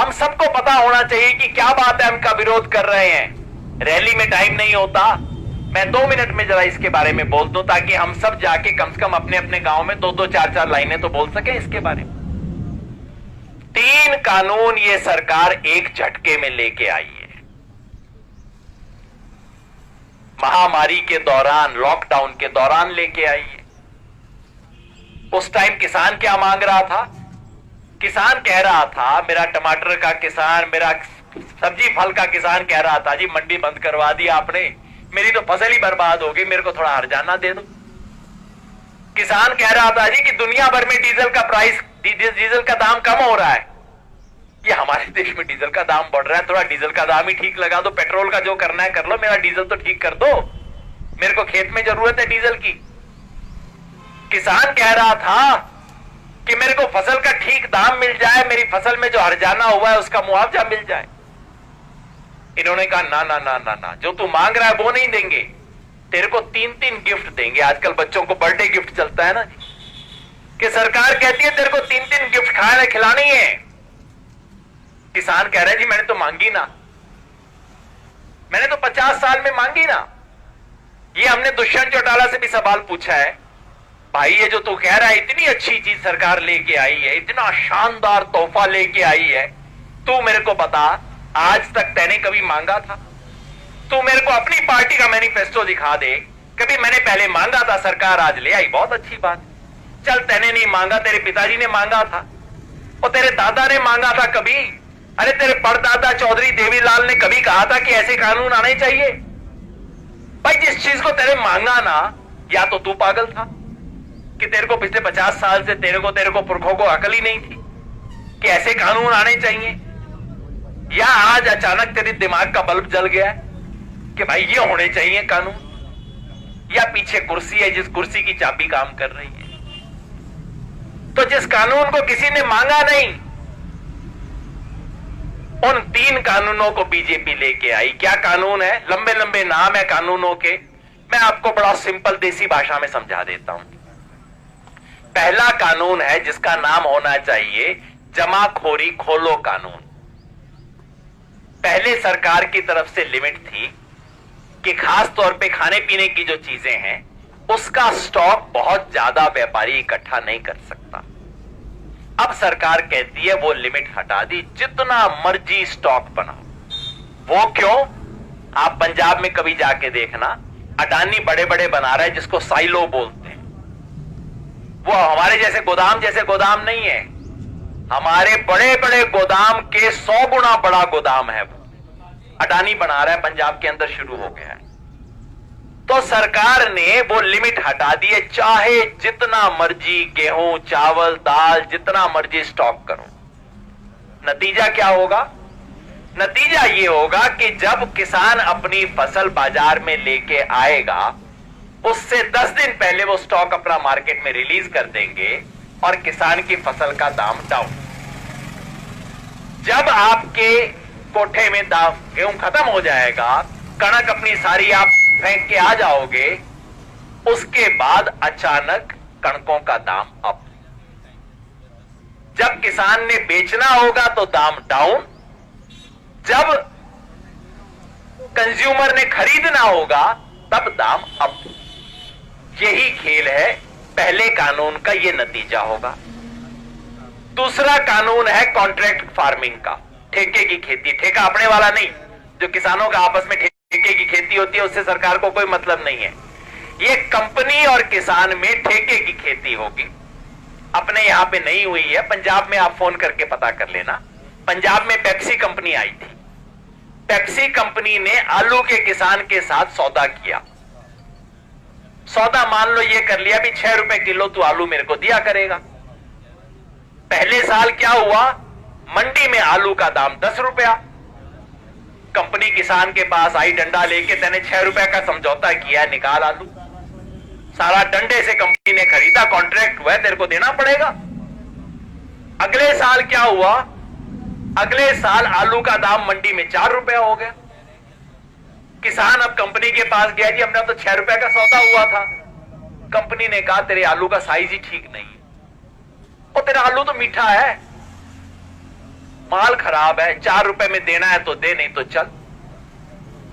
हम सबको पता होना चाहिए कि क्या बात है, हम का विरोध कर रहे हैं। रैली में टाइम नहीं होता, मैं 2 मिनट में जरा इसके बारे में बोल दूं ताकि हम सब जाके कम से कम अपने अपने गांव में 2-2, 4-4 लाइनें तो बोल सके इसके बारे में। 3 कानून ये सरकार एक झटके में लेके आई है। महामारी के दौरान, लॉकडाउन के दौरान लेके आई है। उस टाइम किसान क्या मांग रहा था? किसान कह रहा था, मेरा टमाटर का किसान, मेरा सब्जी फल का किसान कह रहा था, जी मंडी बंद करवा दी आपने, मेरी तो फसल ही बर्बाद हो गई, मेरे को थोड़ा हर्जाना दे दो। किसान कह रहा था जी कि दुनिया भर में डीजल का प्राइस, डीजल का दाम कम हो रहा है, ये हमारे देश में डीजल का दाम बढ़ रहा है, थोड़ा डीजल का दाम ही ठीक लगा दो, पेट्रोल का जो करना है कर लो, मेरा डीजल तो ठीक कर दो, मेरे को खेत में जरूरत है डीजल की। किसान कह रहा था कि मेरे को फसल का ठीक दाम मिल जाए, मेरी फसल में जो हर्जाना हुआ है उसका मुआवजा मिल जाए। इन्होंने कहा ना ना ना ना ना, जो तू मांग रहा है वो नहीं देंगे, तेरे को 3-3 गिफ्ट देंगे। आजकल बच्चों को बर्थडे गिफ्ट चलता है ना, कि सरकार कहती है तेरे को 3-3 गिफ्ट खाने खिलानी है। किसान कह रहे हैं जी मैंने तो मांगी ना, मैंने तो 50 साल में मांगी ना। ये हमने दुष्यंत चौटाला से भी सवाल पूछा है, भाई ये जो तू कह रहा है इतनी अच्छी चीज सरकार लेके आई है, इतना शानदार तोहफा लेके आई है, तू मेरे को बता आज तक तैने कभी मांगा था? तू मेरे को अपनी पार्टी का मैनिफेस्टो दिखा दे, कभी मैंने पहले मांगा था सरकार आज ले आई, बहुत अच्छी बात। चल तैने नहीं मांगा, तेरे पिताजी ने मांगा था और तेरे दादा ने मांगा था कभी? अरे तेरे परदादा चौधरी देवीलाल ने कभी कहा था कि ऐसे कानून आने चाहिए? भाई जिस चीज को तेरे मांगा ना, या तो तू पागल था कि तेरे को पिछले 50 साल से तेरे को पुरखों को अकल ही नहीं थी कि ऐसे कानून आने चाहिए, या आज अचानक तेरे दिमाग का बल्ब जल गया है कि भाई ये होने चाहिए कानून, या पीछे कुर्सी है जिस कुर्सी की चाबी काम कर रही है। तो जिस कानून को किसी ने मांगा नहीं, उन 3 कानूनों को बीजेपी लेके आई। क्या कानून है? लंबे लंबे नाम है कानूनों के, मैं आपको बड़ा सिंपल देसी भाषा में समझा देता हूं। पहला कानून है जिसका नाम होना चाहिए जमाखोरी खोलो कानून। पहले सरकार की तरफ से लिमिट थी कि खास तौर पे खाने पीने की जो चीजें हैं उसका स्टॉक बहुत ज्यादा व्यापारी इकट्ठा नहीं कर सकता। अब सरकार कहती है वो लिमिट हटा दी, जितना मर्जी स्टॉक बनाओ। वो क्यों? आप पंजाब में कभी जाके देखना, अडानी बड़े बड़े बना रहा है जिसको साइलो बोलते हैं। वो हमारे जैसे गोदाम नहीं है, हमारे बड़े बड़े गोदाम के 100 गुना बड़ा गोदाम है वो अडानी बना रहा है, पंजाब के अंदर शुरू हो गया है। तो सरकार ने वो लिमिट हटा दी है, चाहे जितना मर्जी गेहूं चावल दाल जितना मर्जी स्टॉक करो। नतीजा क्या होगा? नतीजा ये होगा कि जब किसान अपनी फसल बाजार में लेके आएगा, उससे 10 दिन पहले वो स्टॉक अपना मार्केट में रिलीज कर देंगे और किसान की फसल का दाम डाउन। जब आपके कोठे में दाम गेहूं खत्म हो जाएगा, कणक अपनी सारी आप फेंक के आ जाओगे, उसके बाद अचानक कणकों का दाम अप। जब किसान ने बेचना होगा तो दाम डाउन, जब कंज्यूमर ने खरीदना होगा तब दाम अप। यही खेल है, पहले कानून का ये नतीजा होगा। दूसरा कानून है कॉन्ट्रैक्ट फार्मिंग का, ठेके की खेती। ठेका अपने वाला नहीं, जो किसानों का आपस में ठेके की खेती होती है उससे सरकार को कोई मतलब नहीं है। ये कंपनी और किसान में ठेके की खेती होगी। अपने यहां पे नहीं हुई है, पंजाब में आप फोन करके पता कर लेना। पंजाब में पेप्सी कंपनी आई थी, पेप्सी कंपनी ने आलू के किसान के साथ सौदा किया। सौदा मान लो ये कर लिया भी 6 रुपए किलो तू आलू मेरे को दिया करेगा। पहले साल क्या हुआ, मंडी में आलू का दाम 10 रुपया। कंपनी किसान के पास आई डंडा लेके, तेने 6 रुपए का समझौता किया, निकाल आलू। सारा डंडे से कंपनी ने खरीदा, कॉन्ट्रैक्ट हुआ, तेरे को देना पड़ेगा। अगले साल क्या हुआ, अगले साल आलू का दाम मंडी में 4 रुपया हो गया। किसान अब कंपनी के पास गया, जी हमने तो 6 रुपए का सौदा हुआ था। कंपनी ने कहा तेरे आलू का साइज ही ठीक नहीं है, और तेरा आलू तो मीठा है, माल खराब है, 4 रुपए में देना है तो दे, नहीं तो चल।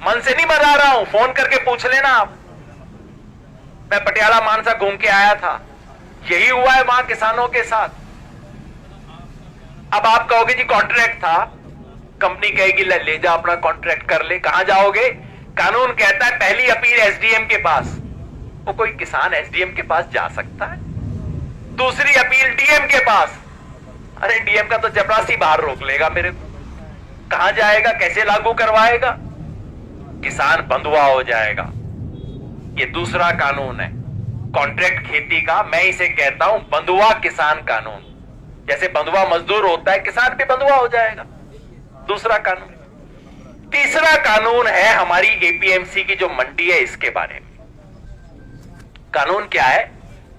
मन से नहीं बता रहा हूं, फोन करके पूछ लेना आप। मैं पटियाला मानसा घूम के आया था, यही हुआ है वहां किसानों के साथ। अब आप कहोगे जी कॉन्ट्रैक्ट था, कंपनी कहेगी ले जा अपना कॉन्ट्रैक्ट कर ले। कहां जाओगे? कानून कहता है पहली अपील एसडीएम के पास। वो कोई किसान एसडीएम के पास जा सकता है? दूसरी अपील डीएम के पास। अरे डीएम का तो चपरासी बाहर रोक लेगा मेरे को। कहां जाएगा? कैसे लागू करवाएगा? किसान बंधुआ हो जाएगा। ये दूसरा कानून है कॉन्ट्रैक्ट खेती का। मैं इसे कहता हूं बंधुआ किसान कानून। जैसे बंधुआ मजदूर होता है, किसान भी बंधुआ हो जाएगा। दूसरा कानून। तीसरा कानून है हमारी एपीएमसी की जो मंडी है, इसके बारे में। कानून क्या है?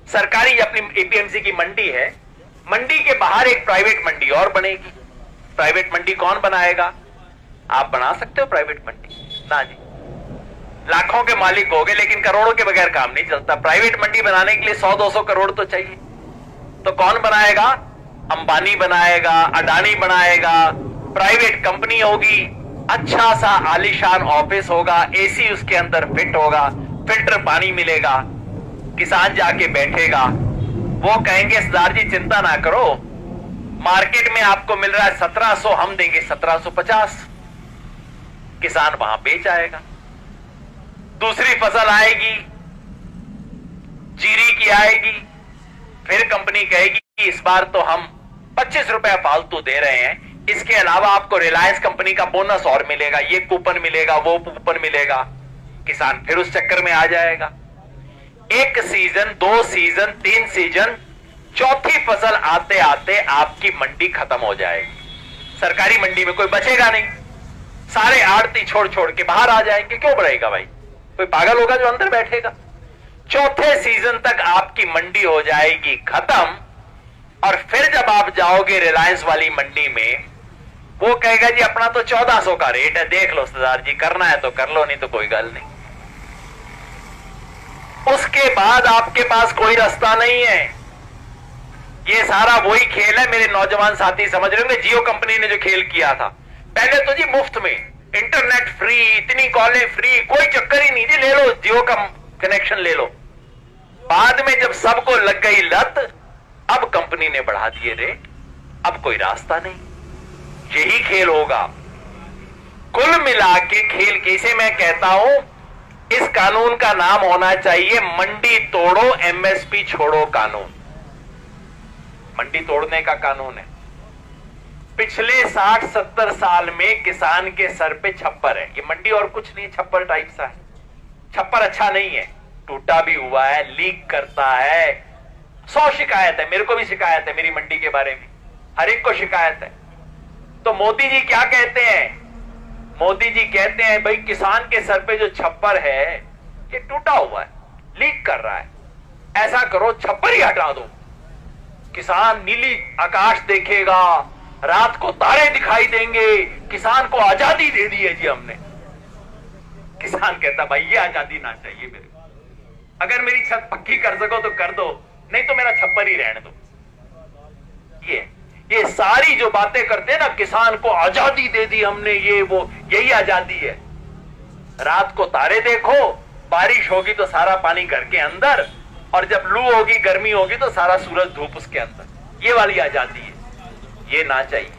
सरकारी अपनी एपीएमसी की मंडी है, मंडी के बाहर एक प्राइवेट मंडी और बनेगी। प्राइवेट मंडी कौन बनाएगा? आप बना सकते हो प्राइवेट मंडी? ना जी, लाखों के मालिक हो गए, लेकिन करोड़ों के बगैर काम नहीं चलता। प्राइवेट मंडी बनाने के लिए 100-200 करोड़ तो चाहिए। तो कौन बनाएगा? अंबानी बनाएगा, अडानी बनाएगा, प्राइवेट कंपनी होगी, अच्छा सा आलीशान ऑफिस होगा, एसी उसके अंदर फिट होगा, फिल्टर पानी मिलेगा, किसान जाके बैठेगा। वो कहेंगे सरदार जी चिंता ना करो, मार्केट में आपको मिल रहा है 1700, हम देंगे 1750। किसान वहां बेच आएगा। दूसरी फसल आएगी, जीरी की आएगी, फिर कंपनी कहेगी कि इस बार तो हम 25 रुपए फालतू दे रहे हैं, इसके अलावा आपको रिलायंस कंपनी का बोनस और मिलेगा, ये कूपन मिलेगा, वो कूपन मिलेगा। किसान फिर उस चक्कर में आ जाएगा। एक सीजन, 2 सीजन, 3 सीजन, चौथी फसल आते आते आपकी मंडी खत्म हो जाएगी। सरकारी मंडी में कोई बचेगा नहीं, सारे आड़ती छोड़ छोड़ के बाहर आ जाएंगे। क्यों बढ़ेगा भाई? कोई पागल होगा जो अंदर बैठेगा? चौथे सीजन तक आपकी मंडी हो जाएगी खत्म। और फिर जब आप जाओगे रिलायंस वाली मंडी में, वो कहेगा जी अपना तो 1400 का रेट है, देख लो सरदार जी, करना है तो कर लो, नहीं तो कोई गल नहीं। उसके बाद आपके पास कोई रास्ता नहीं है। ये सारा वही खेल है, मेरे नौजवान साथी समझ रहे होंगे, जियो कंपनी ने जो खेल किया था। पहले तो जी मुफ्त में इंटरनेट फ्री, इतनी कॉलें फ्री, कोई चक्कर ही नहीं जी, ले लो जियो का कनेक्शन ले लो। बाद में जब सबको लग गई लत, अब कंपनी ने बढ़ा दिए रेट, अब कोई रास्ता नहीं। यही खेल होगा कुल मिला के। खेल कैसे मैं कहता हूं, इस कानून का नाम होना चाहिए मंडी तोड़ो एमएसपी छोड़ो कानून। मंडी तोड़ने का कानून है। पिछले 60-70 साल में किसान के सर पे छप्पर है। ये मंडी और कुछ नहीं, छप्पर टाइप सा है। छप्पर अच्छा नहीं है, टूटा भी हुआ है, लीक करता है। 100 शिकायत है, मेरे को भी शिकायत है मेरी मंडी के बारे में, हर एक को शिकायत है। तो मोदी जी क्या कहते हैं? मोदी जी कहते हैं भाई किसान के सर पे जो छप्पर है ये टूटा हुआ है, लीक कर रहा है, ऐसा करो छप्पर ही हटा दो। किसान नीली आकाश देखेगा, रात को तारे दिखाई देंगे, किसान को आजादी दे दी है जी हमने। किसान कहता भाई ये आजादी ना चाहिए मेरे को, अगर मेरी छत पक्की कर सको तो कर दो, नहीं तो मेरा छप्पर ही रहने दो। ये सारी जो बातें करते हैं ना, किसान को आजादी दे दी हमने, ये वो, यही आजादी है। रात को तारे देखो, बारिश होगी तो सारा पानी घर के अंदर, और जब लू होगी, गर्मी होगी तो सारा सूरज धूप उसके अंदर। ये वाली आजादी है, ये ना चाहिए।